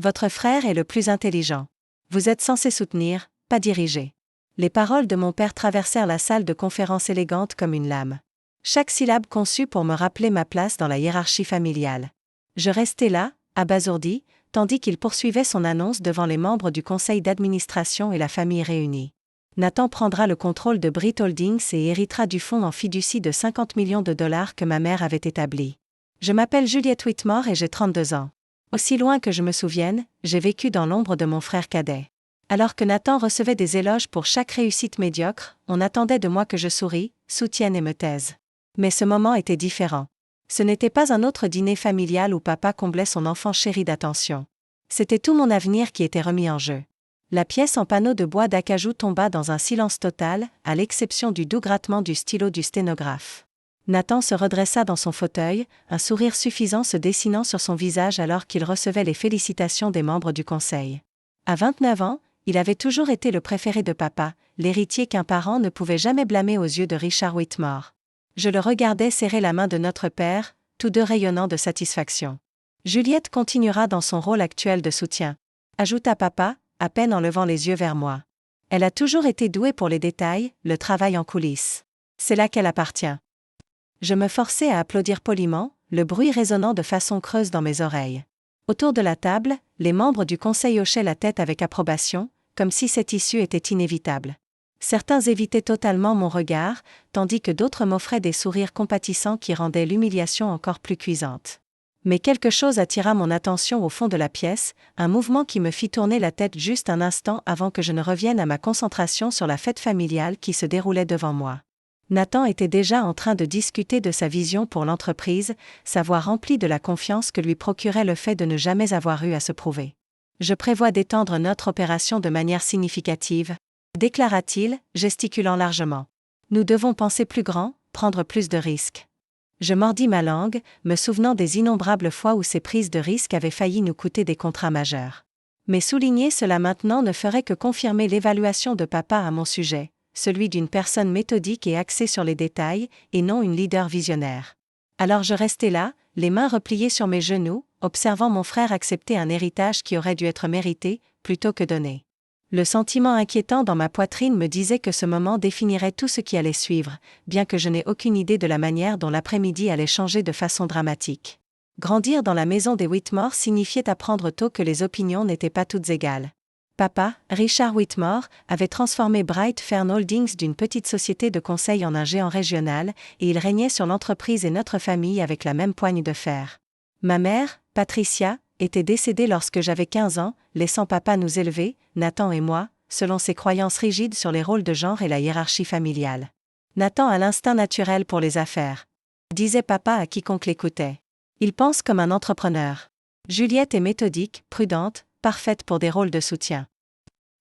Votre frère est le plus intelligent. Vous êtes censé soutenir, pas diriger. Les paroles de mon père traversèrent la salle de conférence élégante comme une lame. Chaque syllabe conçue pour me rappeler ma place dans la hiérarchie familiale. Je restais là, abasourdi, tandis qu'il poursuivait son annonce devant les membres du conseil d'administration et la famille réunie. Nathan prendra le contrôle de Brit Holdings et héritera du fonds en fiducie de 50 millions de dollars que ma mère avait établi. Je m'appelle Juliette Whitmore et j'ai 32 ans. Aussi loin que je me souvienne, j'ai vécu dans l'ombre de mon frère cadet. Alors que Nathan recevait des éloges pour chaque réussite médiocre, on attendait de moi que je sourie, soutienne et me taise. Mais ce moment était différent. Ce n'était pas un autre dîner familial où papa comblait son enfant chéri d'attention. C'était tout mon avenir qui était remis en jeu. La pièce en panneau de bois d'acajou tomba dans un silence total, à l'exception du doux grattement du stylo du sténographe. Nathan se redressa dans son fauteuil, un sourire suffisant se dessinant sur son visage alors qu'il recevait les félicitations des membres du conseil. À 29 ans, il avait toujours été le préféré de papa, l'héritier qu'un parent ne pouvait jamais blâmer aux yeux de Richard Whitmore. Je le regardais serrer la main de notre père, tous deux rayonnants de satisfaction. Juliette continuera dans son rôle actuel de soutien, ajouta papa, à peine en levant les yeux vers moi. Elle a toujours été douée pour les détails, le travail en coulisses. C'est là qu'elle appartient. Je me forçais à applaudir poliment, le bruit résonnant de façon creuse dans mes oreilles. Autour de la table, les membres du conseil hochaient la tête avec approbation, comme si cette issue était inévitable. Certains évitaient totalement mon regard, tandis que d'autres m'offraient des sourires compatissants qui rendaient l'humiliation encore plus cuisante. Mais quelque chose attira mon attention au fond de la pièce, un mouvement qui me fit tourner la tête juste un instant avant que je ne revienne à ma concentration sur la fête familiale qui se déroulait devant moi. Nathan était déjà en train de discuter de sa vision pour l'entreprise, sa voix remplie de la confiance que lui procurait le fait de ne jamais avoir eu à se prouver. « Je prévois d'étendre notre opération de manière significative », déclara-t-il, gesticulant largement. « Nous devons penser plus grand, prendre plus de risques. » Je mordis ma langue, me souvenant des innombrables fois où ces prises de risques avaient failli nous coûter des contrats majeurs. Mais souligner cela maintenant ne ferait que confirmer l'évaluation de papa à mon sujet, celui d'une personne méthodique et axée sur les détails, et non une leader visionnaire. Alors je restais là, les mains repliées sur mes genoux, observant mon frère accepter un héritage qui aurait dû être mérité, plutôt que donné. Le sentiment inquiétant dans ma poitrine me disait que ce moment définirait tout ce qui allait suivre, bien que je n'ai aucune idée de la manière dont l'après-midi allait changer de façon dramatique. Grandir dans la maison des Whitmore signifiait apprendre tôt que les opinions n'étaient pas toutes égales. Papa, Richard Whitmore, avait transformé Bright Fern Holdings d'une petite société de conseil en un géant régional, et il régnait sur l'entreprise et notre famille avec la même poigne de fer. Ma mère, Patricia, était décédée lorsque j'avais 15 ans, laissant papa nous élever, Nathan et moi, selon ses croyances rigides sur les rôles de genre et la hiérarchie familiale. Nathan a l'instinct naturel pour les affaires, disait papa à quiconque l'écoutait. Il pense comme un entrepreneur. Juliette est méthodique, prudente, parfaite pour des rôles de soutien.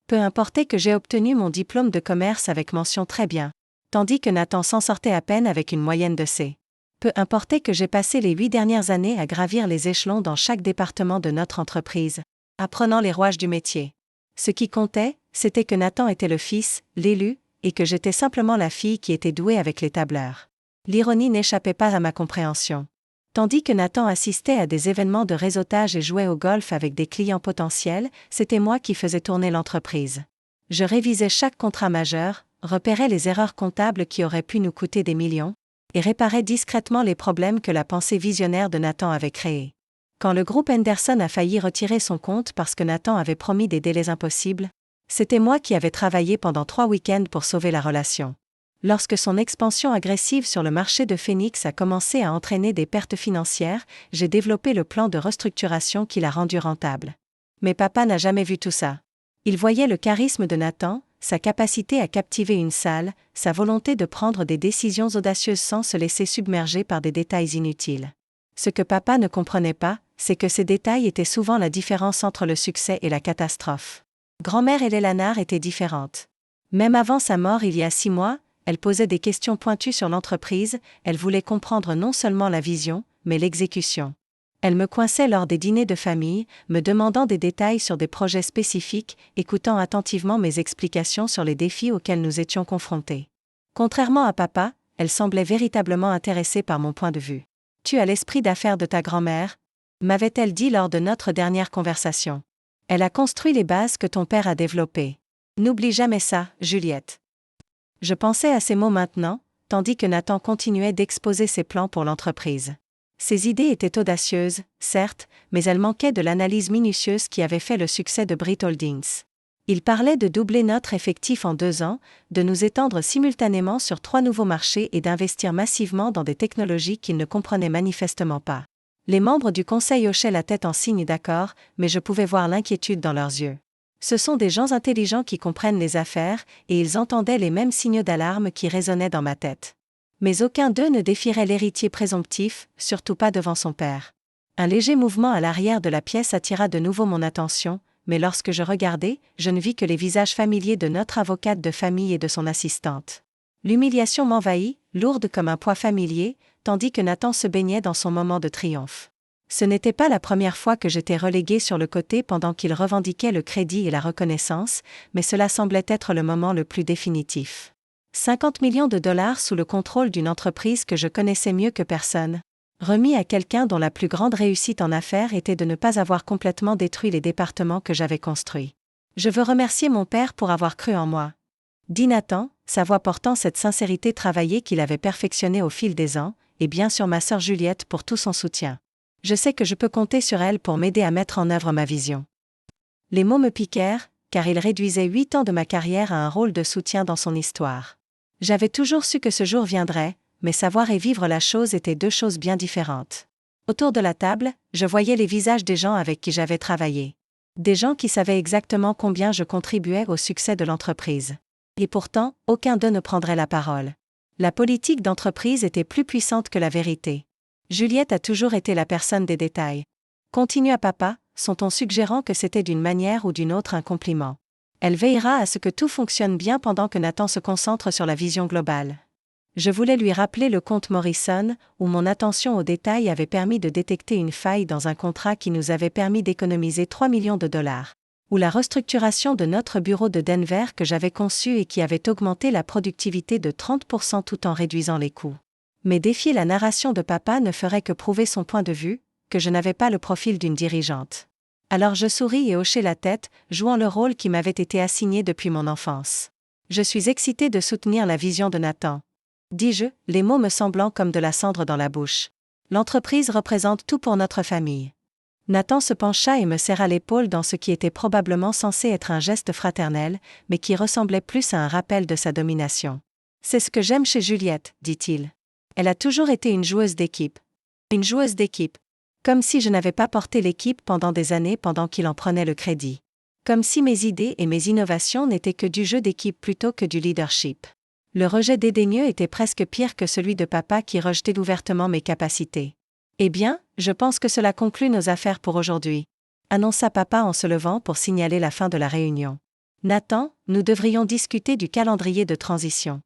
Peu importait que j'ai obtenu mon diplôme de commerce avec mention très bien, tandis que Nathan s'en sortait à peine avec une moyenne de C. Peu importait que j'ai passé les 8 dernières années à gravir les échelons dans chaque département de notre entreprise, apprenant les rouages du métier. Ce qui comptait, c'était que Nathan était le fils, l'élu, et que j'étais simplement la fille qui était douée avec les tableurs. L'ironie n'échappait pas à ma compréhension. Tandis que Nathan assistait à des événements de réseautage et jouait au golf avec des clients potentiels, c'était moi qui faisais tourner l'entreprise. Je révisais chaque contrat majeur, repérais les erreurs comptables qui auraient pu nous coûter des millions, et réparait discrètement les problèmes que la pensée visionnaire de Nathan avait créés. Quand le groupe Henderson a failli retirer son compte parce que Nathan avait promis des délais impossibles, c'était moi qui avais travaillé pendant 3 week-ends pour sauver la relation. Lorsque son expansion agressive sur le marché de Phoenix a commencé à entraîner des pertes financières, j'ai développé le plan de restructuration qui l'a rendu rentable. Mais papa n'a jamais vu tout ça. Il voyait le charisme de Nathan, sa capacité à captiver une salle, sa volonté de prendre des décisions audacieuses sans se laisser submerger par des détails inutiles. Ce que papa ne comprenait pas, c'est que ces détails étaient souvent la différence entre le succès et la catastrophe. Grand-mère Hélène Lanard était différente. Même avant sa mort il y a 6 mois, elle posait des questions pointues sur l'entreprise, elle voulait comprendre non seulement la vision, mais l'exécution. Elle me coinçait lors des dîners de famille, me demandant des détails sur des projets spécifiques, écoutant attentivement mes explications sur les défis auxquels nous étions confrontés. Contrairement à papa, elle semblait véritablement intéressée par mon point de vue. « Tu as l'esprit d'affaires de ta grand-mère » m'avait-elle dit lors de notre dernière conversation. Elle a construit les bases que ton père a développées. N'oublie jamais ça, Juliette. Je pensais à ces mots maintenant, tandis que Nathan continuait d'exposer ses plans pour l'entreprise. Ses idées étaient audacieuses, certes, mais elles manquaient de l'analyse minutieuse qui avait fait le succès de Brit Holdings. Il parlait de doubler notre effectif en 2 ans, de nous étendre simultanément sur 3 nouveaux marchés et d'investir massivement dans des technologies qu'il ne comprenait manifestement pas. Les membres du conseil hochaient la tête en signe d'accord, mais je pouvais voir l'inquiétude dans leurs yeux. Ce sont des gens intelligents qui comprennent les affaires, et ils entendaient les mêmes signes d'alarme qui résonnaient dans ma tête. Mais aucun d'eux ne défierait l'héritier présomptif, surtout pas devant son père. Un léger mouvement à l'arrière de la pièce attira de nouveau mon attention, mais lorsque je regardai, je ne vis que les visages familiers de notre avocate de famille et de son assistante. L'humiliation m'envahit, lourde comme un poids familier, tandis que Nathan se baignait dans son moment de triomphe. Ce n'était pas la première fois que j'étais reléguée sur le côté pendant qu'il revendiquait le crédit et la reconnaissance, mais cela semblait être le moment le plus définitif. 50 millions de dollars sous le contrôle d'une entreprise que je connaissais mieux que personne, remis à quelqu'un dont la plus grande réussite en affaires était de ne pas avoir complètement détruit les départements que j'avais construits. Je veux remercier mon père pour avoir cru en moi, dit Nathan, sa voix portant cette sincérité travaillée qu'il avait perfectionnée au fil des ans, et bien sûr ma sœur Juliette pour tout son soutien. Je sais que je peux compter sur elle pour m'aider à mettre en œuvre ma vision. Les mots me piquèrent, car ils réduisaient 8 ans de ma carrière à un rôle de soutien dans son histoire. J'avais toujours su que ce jour viendrait, mais savoir et vivre la chose étaient 2 choses bien différentes. Autour de la table, je voyais les visages des gens avec qui j'avais travaillé. Des gens qui savaient exactement combien je contribuais au succès de l'entreprise. Et pourtant, aucun d'eux ne prendrait la parole. La politique d'entreprise était plus puissante que la vérité. Juliette a toujours été la personne des détails. Continua papa, son ton suggérant que c'était d'une manière ou d'une autre un compliment. Elle veillera à ce que tout fonctionne bien pendant que Nathan se concentre sur la vision globale. Je voulais lui rappeler le compte Morrison, où mon attention aux détails avait permis de détecter une faille dans un contrat qui nous avait permis d'économiser 3 millions de dollars. Ou la restructuration de notre bureau de Denver que j'avais conçu et qui avait augmenté la productivité de 30% tout en réduisant les coûts. Mais défier la narration de papa ne ferait que prouver son point de vue, que je n'avais pas le profil d'une dirigeante. Alors je souris et hochai la tête, jouant le rôle qui m'avait été assigné depuis mon enfance. Je suis excitée de soutenir la vision de Nathan, dis-je, les mots me semblant comme de la cendre dans la bouche. L'entreprise représente tout pour notre famille. Nathan se pencha et me serra l'épaule dans ce qui était probablement censé être un geste fraternel, mais qui ressemblait plus à un rappel de sa domination. C'est ce que j'aime chez Juliette, dit-il. Elle a toujours été une joueuse d'équipe. Une joueuse d'équipe. Comme si je n'avais pas porté l'équipe pendant des années pendant qu'il en prenait le crédit. Comme si mes idées et mes innovations n'étaient que du jeu d'équipe plutôt que du leadership. Le rejet dédaigneux était presque pire que celui de papa qui rejetait ouvertement mes capacités. Eh bien, je pense que cela conclut nos affaires pour aujourd'hui, annonça papa en se levant pour signaler la fin de la réunion. Nathan, nous devrions discuter du calendrier de transition.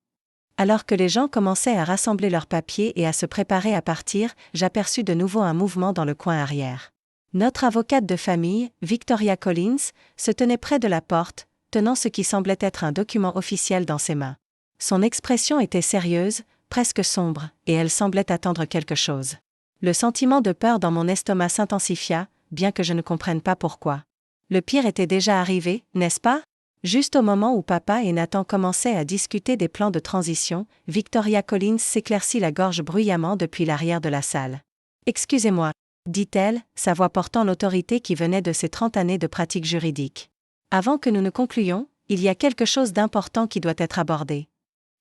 Alors que les gens commençaient à rassembler leurs papiers et à se préparer à partir, j'aperçus de nouveau un mouvement dans le coin arrière. Notre avocate de famille, Victoria Collins, se tenait près de la porte, tenant ce qui semblait être un document officiel dans ses mains. Son expression était sérieuse, presque sombre, et elle semblait attendre quelque chose. Le sentiment de peur dans mon estomac s'intensifia, bien que je ne comprenne pas pourquoi. Le pire était déjà arrivé, n'est-ce pas? Juste au moment où papa et Nathan commençaient à discuter des plans de transition, Victoria Collins s'éclaircit la gorge bruyamment depuis l'arrière de la salle. « Excusez-moi », dit-elle, sa voix portant l'autorité qui venait de ses 30 années de pratique juridique. « Avant que nous ne concluions, il y a quelque chose d'important qui doit être abordé. »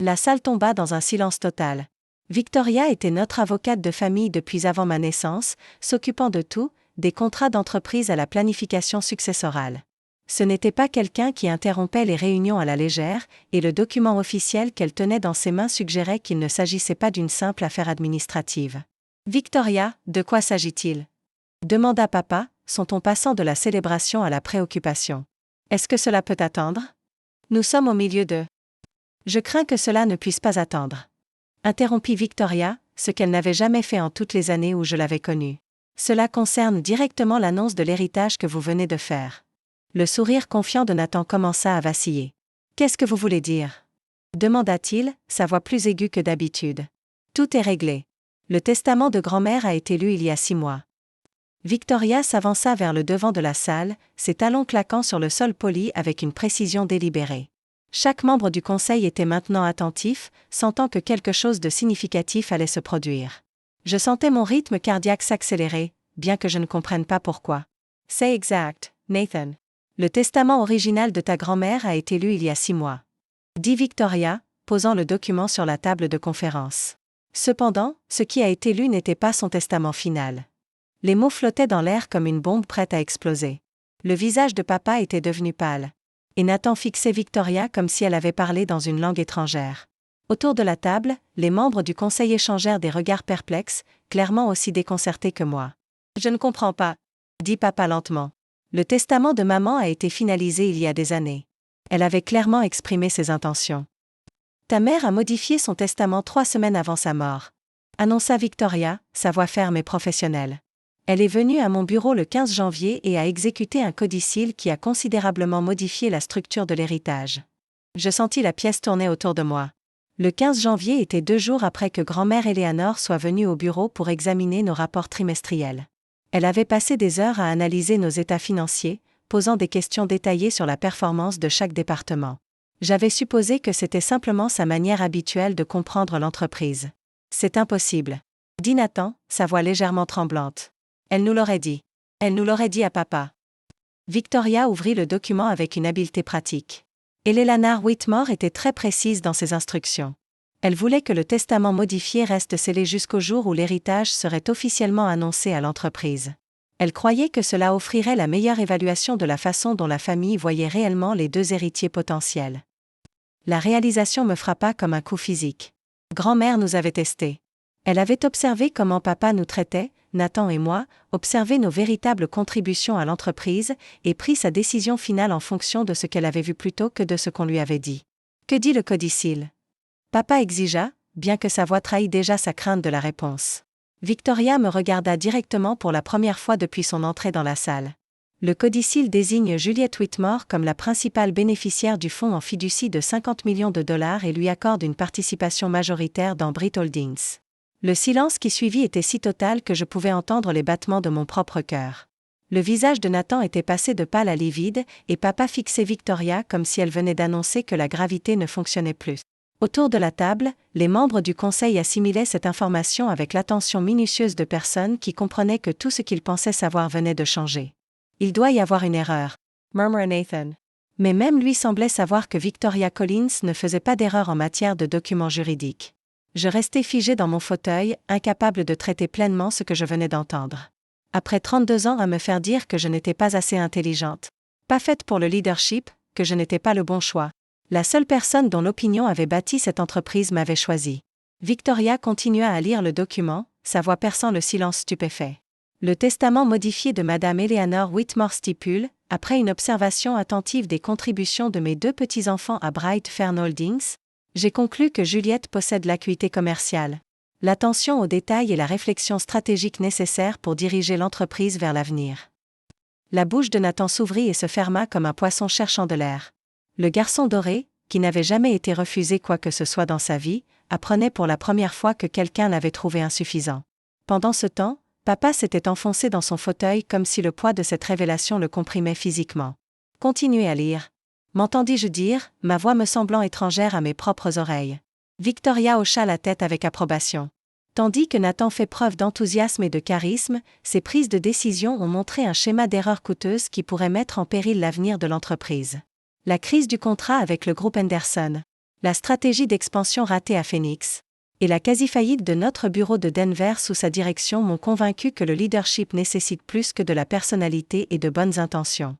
La salle tomba dans un silence total. Victoria était notre avocate de famille depuis avant ma naissance, s'occupant de tout, des contrats d'entreprise à la planification successorale. Ce n'était pas quelqu'un qui interrompait les réunions à la légère, et le document officiel qu'elle tenait dans ses mains suggérait qu'il ne s'agissait pas d'une simple affaire administrative. « Victoria, de quoi s'agit-il » demanda papa, son ton passant de la célébration à la préoccupation. « Est-ce que cela peut attendre ? Nous sommes au milieu de... » « Je crains que cela ne puisse pas attendre. » Interrompit Victoria, ce qu'elle n'avait jamais fait en toutes les années où je l'avais connue. « Cela concerne directement l'annonce de l'héritage que vous venez de faire. » Le sourire confiant de Nathan commença à vaciller. « Qu'est-ce que vous voulez dire ?» demanda-t-il, sa voix plus aiguë que d'habitude. « Tout est réglé. Le testament de grand-mère a été lu il y a 6 mois. » Victoria s'avança vers le devant de la salle, ses talons claquant sur le sol poli avec une précision délibérée. Chaque membre du conseil était maintenant attentif, sentant que quelque chose de significatif allait se produire. Je sentais mon rythme cardiaque s'accélérer, bien que je ne comprenne pas pourquoi. « C'est exact, Nathan. Le testament original de ta grand-mère a été lu il y a 6 mois. » dit Victoria, posant le document sur la table de conférence. Cependant, ce qui a été lu n'était pas son testament final. Les mots flottaient dans l'air comme une bombe prête à exploser. Le visage de papa était devenu pâle. Et Nathan fixait Victoria comme si elle avait parlé dans une langue étrangère. Autour de la table, les membres du conseil échangèrent des regards perplexes, clairement aussi déconcertés que moi. « Je ne comprends pas, » dit papa lentement. Le testament de maman a été finalisé il y a des années. Elle avait clairement exprimé ses intentions. « Ta mère a modifié son testament 3 semaines avant sa mort, » annonça Victoria, sa voix ferme et professionnelle. Elle est venue à mon bureau le 15 janvier et a exécuté un codicille qui a considérablement modifié la structure de l'héritage. Je sentis la pièce tourner autour de moi. Le 15 janvier était 2 jours après que grand-mère Eleanor soit venue au bureau pour examiner nos rapports trimestriels. Elle avait passé des heures à analyser nos états financiers, posant des questions détaillées sur la performance de chaque département. J'avais supposé que c'était simplement sa manière habituelle de comprendre l'entreprise. « C'est impossible, » dit Nathan, sa voix légèrement tremblante. Elle nous l'aurait dit. Elle nous l'aurait dit à papa. Victoria ouvrit le document avec une habileté pratique. Eleanor Whitmore était très précise dans ses instructions. Elle voulait que le testament modifié reste scellé jusqu'au jour où l'héritage serait officiellement annoncé à l'entreprise. Elle croyait que cela offrirait la meilleure évaluation de la façon dont la famille voyait réellement les 2 héritiers potentiels. La réalisation me frappa comme un coup physique. Grand-mère nous avait testés. Elle avait observé comment papa nous traitait, Nathan et moi, observé nos véritables contributions à l'entreprise, et pris sa décision finale en fonction de ce qu'elle avait vu plutôt que de ce qu'on lui avait dit. Que dit le codicille ? Papa exigea, bien que sa voix trahît déjà sa crainte de la réponse. Victoria me regarda directement pour la première fois depuis son entrée dans la salle. Le codicille désigne Juliette Whitmore comme la principale bénéficiaire du fonds en fiducie de 50 millions de dollars et lui accorde une participation majoritaire dans Brit Holdings. Le silence qui suivit était si total que je pouvais entendre les battements de mon propre cœur. Le visage de Nathan était passé de pâle à livide, et papa fixait Victoria comme si elle venait d'annoncer que la gravité ne fonctionnait plus. Autour de la table, les membres du conseil assimilaient cette information avec l'attention minutieuse de personnes qui comprenaient que tout ce qu'ils pensaient savoir venait de changer. « Il doit y avoir une erreur, » murmura Nathan. Mais même lui semblait savoir que Victoria Collins ne faisait pas d'erreur en matière de documents juridiques. Je restais figé dans mon fauteuil, incapable de traiter pleinement ce que je venais d'entendre. Après 32 ans à me faire dire que je n'étais pas assez intelligente, pas faite pour le leadership, que je n'étais pas le bon choix. La seule personne dont l'opinion avait bâti cette entreprise m'avait choisi. Victoria continua à lire le document, sa voix perçant le silence stupéfait. Le testament modifié de Madame Eleanor Whitmore stipule, après une observation attentive des contributions de mes 2 petits-enfants à Bright Fern Holdings, j'ai conclu que Juliette possède l'acuité commerciale, l'attention aux détails et la réflexion stratégique nécessaires pour diriger l'entreprise vers l'avenir. La bouche de Nathan s'ouvrit et se ferma comme un poisson cherchant de l'air. Le garçon doré, qui n'avait jamais été refusé quoi que ce soit dans sa vie, apprenait pour la première fois que quelqu'un l'avait trouvé insuffisant. Pendant ce temps, papa s'était enfoncé dans son fauteuil comme si le poids de cette révélation le comprimait physiquement. « Continuez à lire. » M'entendis-je dire, ma voix me semblant étrangère à mes propres oreilles. Victoria hocha la tête avec approbation. Tandis que Nathan fait preuve d'enthousiasme et de charisme, ses prises de décision ont montré un schéma d'erreurs coûteuses qui pourrait mettre en péril l'avenir de l'entreprise. La crise du contrat avec le groupe Henderson, la stratégie d'expansion ratée à Phoenix, et la quasi-faillite de notre bureau de Denver sous sa direction m'ont convaincu que le leadership nécessite plus que de la personnalité et de bonnes intentions.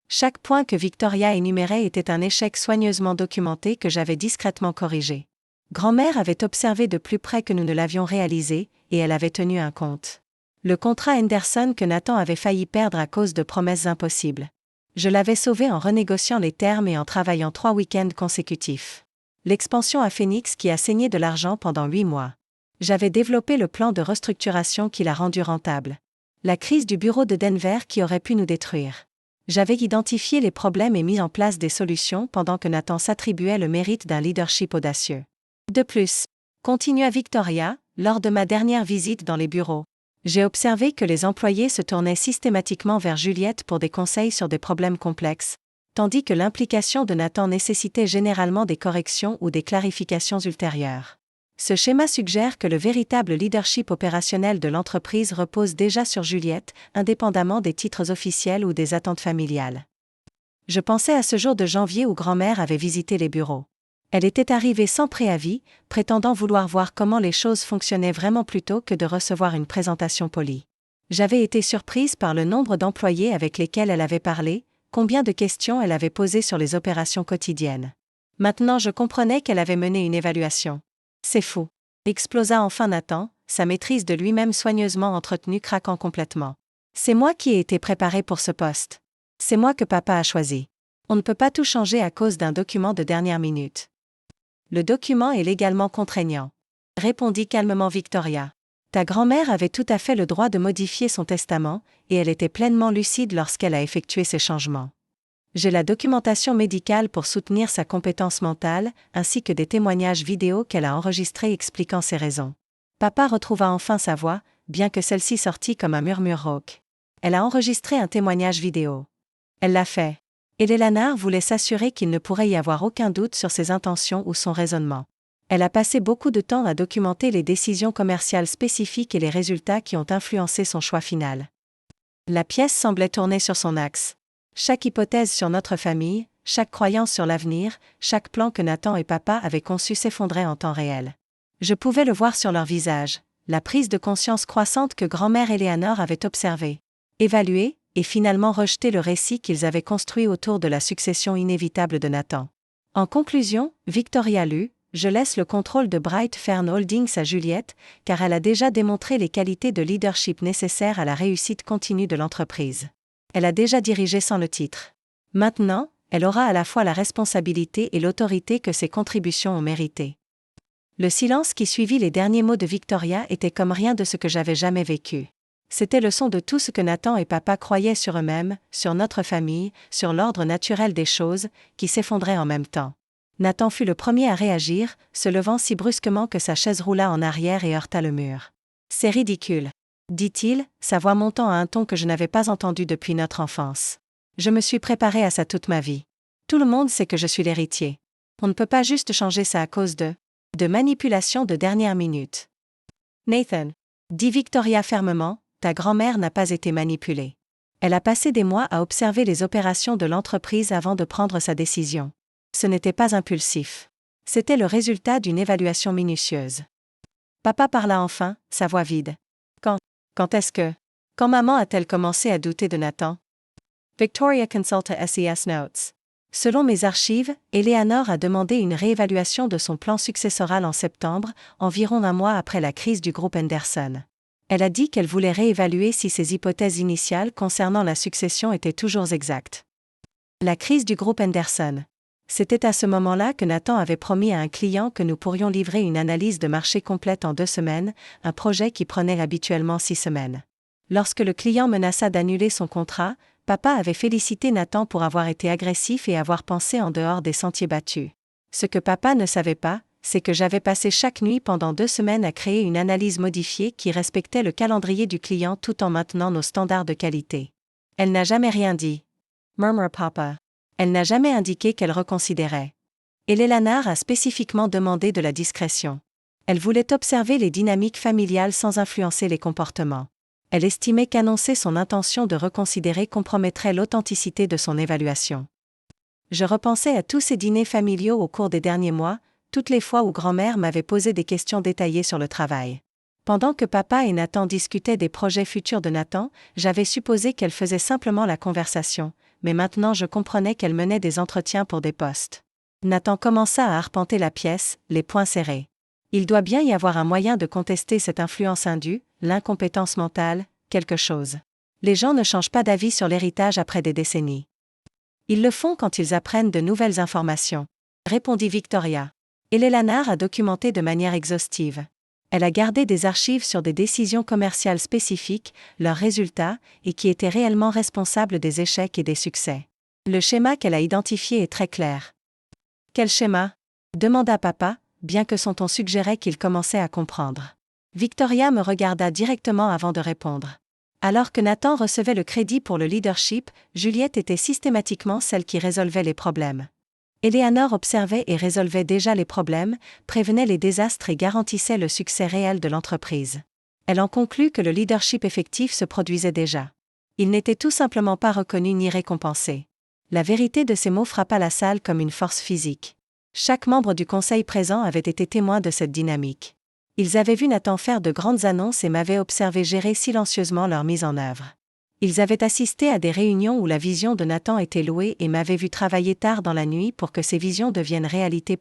Chaque point que Victoria énumérait était un échec soigneusement documenté que j'avais discrètement corrigé. Grand-mère avait observé de plus près que nous ne l'avions réalisé, et elle avait tenu un compte. Le contrat Henderson que Nathan avait failli perdre à cause de promesses impossibles. Je l'avais sauvé en renégociant les termes et en travaillant 3 week-ends consécutifs. L'expansion à Phoenix qui a saigné de l'argent pendant 8 mois. J'avais développé le plan de restructuration qui l'a rendu rentable. La crise du bureau de Denver qui aurait pu nous détruire. J'avais identifié les problèmes et mis en place des solutions pendant que Nathan s'attribuait le mérite d'un leadership audacieux. De plus, continua Victoria, lors de ma dernière visite dans les bureaux, J'ai observé que les employés se tournaient systématiquement vers Juliette pour des conseils sur des problèmes complexes, tandis que l'implication de Nathan nécessitait généralement des corrections ou des clarifications ultérieures. Ce schéma suggère que le véritable leadership opérationnel de l'entreprise repose déjà sur Juliette, indépendamment des titres officiels ou des attentes familiales. Je pensais à ce jour de janvier où grand-mère avait visité les bureaux. Elle était arrivée sans préavis, prétendant vouloir voir comment les choses fonctionnaient vraiment plutôt que de recevoir une présentation polie. J'avais été surprise par le nombre d'employés avec lesquels elle avait parlé, combien de questions elle avait posées sur les opérations quotidiennes. Maintenant je comprenais qu'elle avait mené une évaluation. C'est fou. Explosa enfin Nathan, sa maîtrise de lui-même soigneusement entretenue craquant complètement. C'est moi qui ai été préparé pour ce poste. C'est moi que papa a choisi. On ne peut pas tout changer à cause d'un document de dernière minute. Le document est légalement contraignant, répondit calmement Victoria. Ta grand-mère avait tout à fait le droit de modifier son testament, et elle était pleinement lucide lorsqu'elle a effectué ces changements. J'ai la documentation médicale pour soutenir sa compétence mentale, ainsi que des témoignages vidéo qu'elle a enregistrés expliquant ses raisons. Papa retrouva enfin sa voix, bien que celle-ci sortit comme un murmure rauque. Elle a enregistré un témoignage vidéo. Elle l'a fait. Et Lélanard voulait s'assurer qu'il ne pourrait y avoir aucun doute sur ses intentions ou son raisonnement. Elle a passé beaucoup de temps à documenter les décisions commerciales spécifiques et les résultats qui ont influencé son choix final. La pièce semblait tourner sur son axe. Chaque hypothèse sur notre famille, chaque croyance sur l'avenir, chaque plan que Nathan et papa avaient conçu s'effondrait en temps réel. Je pouvais le voir sur leur visage, la prise de conscience croissante que grand-mère Eleanor avait observée, évaluée, et finalement rejeté le récit qu'ils avaient construit autour de la succession inévitable de Nathan. En conclusion, Victoria lut, je laisse le contrôle de Bright Fern Holdings à Juliette, car elle a déjà démontré les qualités de leadership nécessaires à la réussite continue de l'entreprise. Elle a déjà dirigé sans le titre. Maintenant, elle aura à la fois la responsabilité et l'autorité que ses contributions ont mérité. Le silence qui suivit les derniers mots de Victoria était comme rien de ce que j'avais jamais vécu. C'était le son de tout ce que Nathan et papa croyaient sur eux-mêmes, sur notre famille, sur l'ordre naturel des choses, qui s'effondrait en même temps. Nathan fut le premier à réagir, se levant si brusquement que sa chaise roula en arrière et heurta le mur. C'est ridicule, dit-il, sa voix montant à un ton que je n'avais pas entendu depuis notre enfance. Je me suis préparé à ça toute ma vie. Tout le monde sait que je suis l'héritier. On ne peut pas juste changer ça à cause de manipulation de dernière minute. Nathan, dit Victoria fermement, ta grand-mère n'a pas été manipulée. Elle a passé des mois à observer les opérations de l'entreprise avant de prendre sa décision. Ce n'était pas impulsif. C'était le résultat d'une évaluation minutieuse. Papa parla enfin, sa voix vide. Quand est-ce que... Quand maman a-t-elle commencé à douter de Nathan? Victoria consulta SES Notes. Selon mes archives, Eleanor a demandé une réévaluation de son plan successoral en septembre, environ un mois après la crise du groupe Henderson. Elle a dit qu'elle voulait réévaluer si ses hypothèses initiales concernant la succession étaient toujours exactes. La crise du groupe Henderson. C'était à ce moment-là que Nathan avait promis à un client que nous pourrions livrer une analyse de marché complète en 2 semaines, un projet qui prenait habituellement 6 semaines. Lorsque le client menaça d'annuler son contrat, papa avait félicité Nathan pour avoir été agressif et avoir pensé en dehors des sentiers battus. Ce que papa ne savait pas, c'est que j'avais passé chaque nuit pendant 2 semaines à créer une analyse modifiée qui respectait le calendrier du client tout en maintenant nos standards de qualité. Elle n'a jamais rien dit, murmura papa. Elle n'a jamais indiqué qu'elle reconsidérait. Et Lélanard a spécifiquement demandé de la discrétion. Elle voulait observer les dynamiques familiales sans influencer les comportements. Elle estimait qu'annoncer son intention de reconsidérer compromettrait l'authenticité de son évaluation. Je repensais à tous ces dîners familiaux au cours des derniers mois, toutes les fois où grand-mère m'avait posé des questions détaillées sur le travail. Pendant que papa et Nathan discutaient des projets futurs de Nathan, j'avais supposé qu'elle faisait simplement la conversation, mais maintenant je comprenais qu'elle menait des entretiens pour des postes. Nathan commença à arpenter la pièce, les poings serrés. Il doit bien y avoir un moyen de contester cette influence indue, l'incompétence mentale, quelque chose. Les gens ne changent pas d'avis sur l'héritage après des décennies. Ils le font quand ils apprennent de nouvelles informations, répondit Victoria. Et Lélanard a documenté de manière exhaustive. Elle a gardé des archives sur des décisions commerciales spécifiques, leurs résultats, et qui étaient réellement responsables des échecs et des succès. Le schéma qu'elle a identifié est très clair. Quel schéma? Demanda papa, bien que son ton suggérait qu'il commençait à comprendre. Victoria me regarda directement avant de répondre. Alors que Nathan recevait le crédit pour le leadership, Juliette était systématiquement celle qui résolvait les problèmes. Eleanor observait et résolvait déjà les problèmes, prévenait les désastres et garantissait le succès réel de l'entreprise. Elle en conclut que le leadership effectif se produisait déjà. Il n'était tout simplement pas reconnu ni récompensé. La vérité de ces mots frappa la salle comme une force physique. Chaque membre du conseil présent avait été témoin de cette dynamique. Ils avaient vu Nathan faire de grandes annonces et m'avaient observé gérer silencieusement leur mise en œuvre. Ils avaient assisté à des réunions où la vision de Nathan était louée et m'avaient vu travailler tard dans la nuit pour que ces visions deviennent réalité.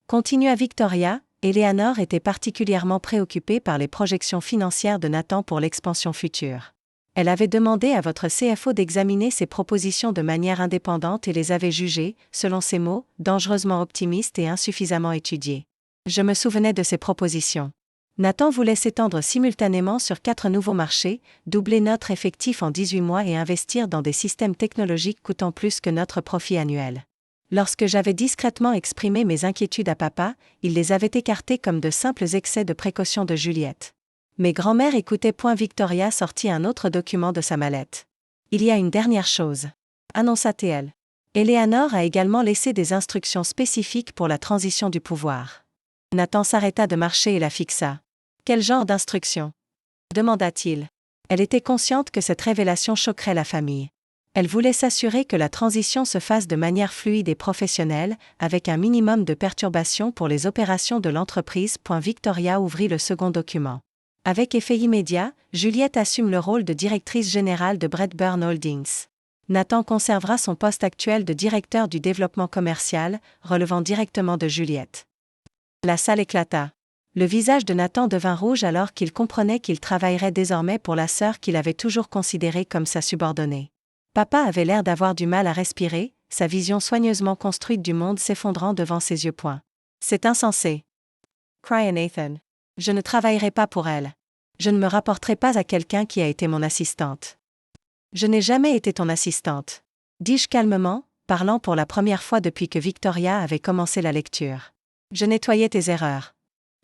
Continua Victoria, Eleanor était particulièrement préoccupée par les projections financières de Nathan pour l'expansion future. Elle avait demandé à votre CFO d'examiner ses propositions de manière indépendante et les avait jugées, selon ses mots, dangereusement optimistes et insuffisamment étudiées. Je me souvenais de ces propositions. Nathan voulait s'étendre simultanément sur 4 nouveaux marchés, doubler notre effectif en 18 mois et investir dans des systèmes technologiques coûtant plus que notre profit annuel. Lorsque j'avais discrètement exprimé mes inquiétudes à papa, il les avait écartées comme de simples excès de précaution de Juliette. Mes grands-mères écoutaient. Victoria sortit un autre document de sa mallette. Il y a une dernière chose, annonça-t-elle. Eleanor a également laissé des instructions spécifiques pour la transition du pouvoir. Nathan s'arrêta de marcher et la fixa. Quel genre d'instructions ? Demanda-t-il. Elle était consciente que cette révélation choquerait la famille. Elle voulait s'assurer que la transition se fasse de manière fluide et professionnelle, avec un minimum de perturbations pour les opérations de l'entreprise. Victoria ouvrit le second document. Avec effet immédiat, Juliette assume le rôle de directrice générale de Bradburn Holdings. Nathan conservera son poste actuel de directeur du développement commercial, relevant directement de Juliette. La salle éclata. Le visage de Nathan devint rouge alors qu'il comprenait qu'il travaillerait désormais pour la sœur qu'il avait toujours considérée comme sa subordonnée. Papa avait l'air d'avoir du mal à respirer, sa vision soigneusement construite du monde s'effondrant devant ses yeux. C'est insensé. Cria Nathan. Je ne travaillerai pas pour elle. Je ne me rapporterai pas à quelqu'un qui a été mon assistante. Je n'ai jamais été ton assistante, dis-je calmement, parlant pour la première fois depuis que Victoria avait commencé la lecture. Je nettoyais tes erreurs.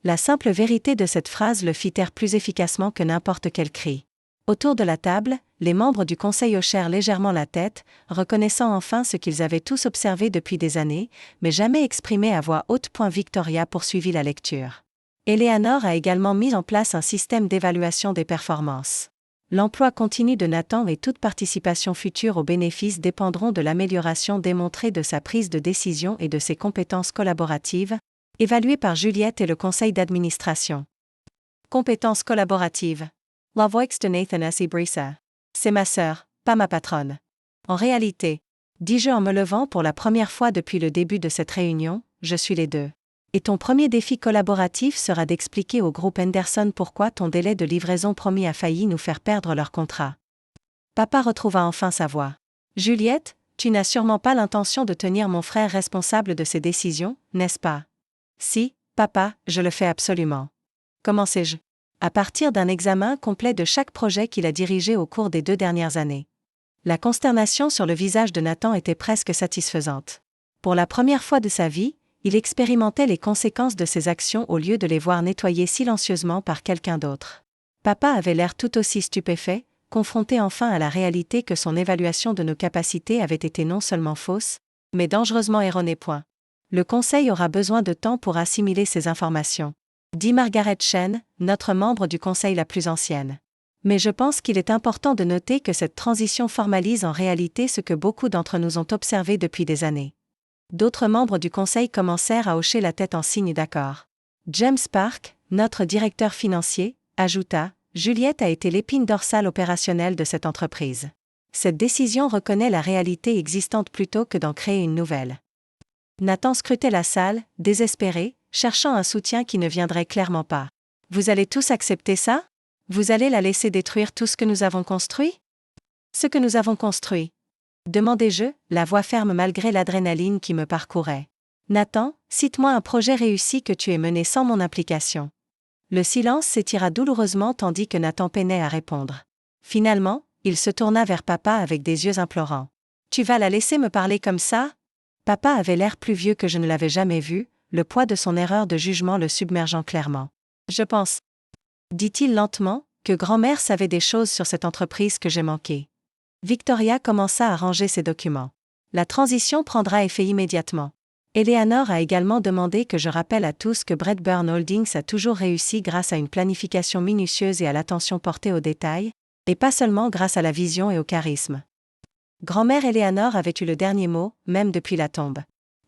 La simple vérité de cette phrase le fit taire plus efficacement que n'importe quel cri. Autour de la table, les membres du conseil hochèrent légèrement la tête, reconnaissant enfin ce qu'ils avaient tous observé depuis des années, mais jamais exprimé à voix haute. Victoria poursuivit la lecture. Eleanor a également mis en place un système d'évaluation des performances. L'emploi continu de Nathan et toute participation future aux bénéfices dépendront de l'amélioration démontrée de sa prise de décision et de ses compétences collaboratives, évaluées par Juliette et le conseil d'administration. Compétences collaboratives. La voix de Nathan S. Brisa. C'est ma sœur, pas ma patronne. En réalité, dis-je en me levant pour la première fois depuis le début de cette réunion, je suis les deux. Et ton premier défi collaboratif sera d'expliquer au groupe Henderson pourquoi ton délai de livraison promis a failli nous faire perdre leur contrat. Papa retrouva enfin sa voix. Juliette, tu n'as sûrement pas l'intention de tenir mon frère responsable de ces décisions, n'est-ce pas ? Si, papa, je le fais absolument. Comment sais-je ? À partir d'un examen complet de chaque projet qu'il a dirigé au cours des 2 dernières années. La consternation sur le visage de Nathan était presque satisfaisante. Pour la première fois de sa vie, il expérimentait les conséquences de ses actions au lieu de les voir nettoyées silencieusement par quelqu'un d'autre. Papa avait l'air tout aussi stupéfait, confronté enfin à la réalité que son évaluation de nos capacités avait été non seulement fausse, mais dangereusement erronée. Le conseil aura besoin de temps pour assimiler ces informations, dit Margaret Chen, notre membre du conseil la plus ancienne. Mais je pense qu'il est important de noter que cette transition formalise en réalité ce que beaucoup d'entre nous ont observé depuis des années. D'autres membres du conseil commencèrent à hocher la tête en signe d'accord. James Park, notre directeur financier, ajouta « Juliette a été l'épine dorsale opérationnelle de cette entreprise. Cette décision reconnaît la réalité existante plutôt que d'en créer une nouvelle. » Nathan scrutait la salle, désespéré, cherchant un soutien qui ne viendrait clairement pas. « Vous allez tous accepter ça ? Vous allez la laisser détruire tout ce que nous avons construit ? » « Ce que nous avons construit. » demandai-je, la voix ferme malgré l'adrénaline qui me parcourait. « Nathan, cite-moi un projet réussi que tu aies mené sans mon implication. » Le silence s'étira douloureusement tandis que Nathan peinait à répondre. Finalement, il se tourna vers papa avec des yeux implorants. « Tu vas la laisser me parler comme ça ?» Papa avait l'air plus vieux que je ne l'avais jamais vu, le poids de son erreur de jugement le submergeant clairement. Je pense, dit-il lentement, que grand-mère savait des choses sur cette entreprise que j'ai manquées. Victoria commença à ranger ses documents. La transition prendra effet immédiatement. Eleanor a également demandé que je rappelle à tous que Bradburn Holdings a toujours réussi grâce à une planification minutieuse et à l'attention portée aux détails, et pas seulement grâce à la vision et au charisme. Grand-mère Eleanor avait eu le dernier mot, même depuis la tombe.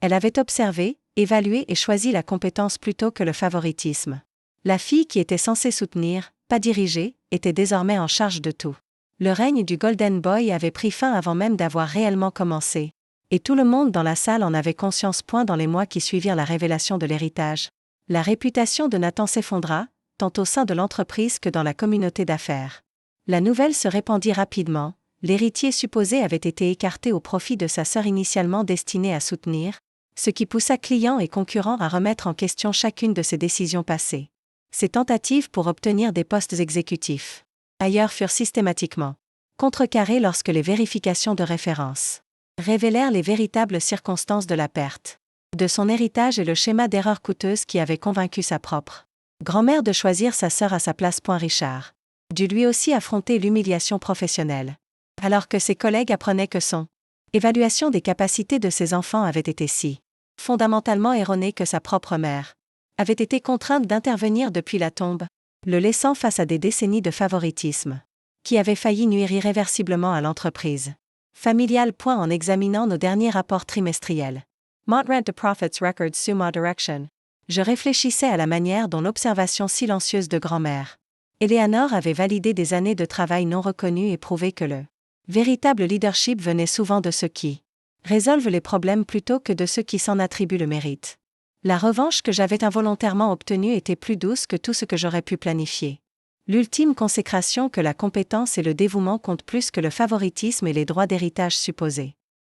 Elle avait observé, évalué et choisi la compétence plutôt que le favoritisme. La fille qui était censée soutenir, pas diriger, était désormais en charge de tout. Le règne du Golden Boy avait pris fin avant même d'avoir réellement commencé. Et tout le monde dans la salle en avait conscience. Dans les mois qui suivirent la révélation de l'héritage, la réputation de Nathan s'effondra, tant au sein de l'entreprise que dans la communauté d'affaires. La nouvelle se répandit rapidement, l'héritier supposé avait été écarté au profit de sa sœur initialement destinée à soutenir, ce qui poussa clients et concurrents à remettre en question chacune de ses décisions passées. Ses tentatives pour obtenir des postes exécutifs ailleurs furent systématiquement contrecarrées lorsque les vérifications de référence révélèrent les véritables circonstances de la perte de son héritage et le schéma d'erreur coûteuse qui avait convaincu sa propre grand-mère de choisir sa sœur à sa place. Richard dut lui aussi affronter l'humiliation professionnelle, alors que ses collègues apprenaient que son évaluation des capacités de ses enfants avait été si fondamentalement erronée que sa propre mère avait été contrainte d'intervenir depuis la tombe, le laissant face à des décennies de favoritisme qui avaient failli nuire irréversiblement à l'entreprise familiale. En examinant nos derniers rapports trimestriels, Montrent de Profits Records Sumo Direction, je réfléchissais à la manière dont l'observation silencieuse de grand-mère Eleanor avait validé des années de travail non reconnues et prouvé que le véritable leadership venait souvent de ceux qui résolvent les problèmes plutôt que de ceux qui s'en attribuent le mérite. La revanche que j'avais involontairement obtenue était plus douce que tout ce que j'aurais pu planifier. L'ultime consécration que la compétence et le dévouement comptent plus que le favoritisme et les droits d'héritage supposés.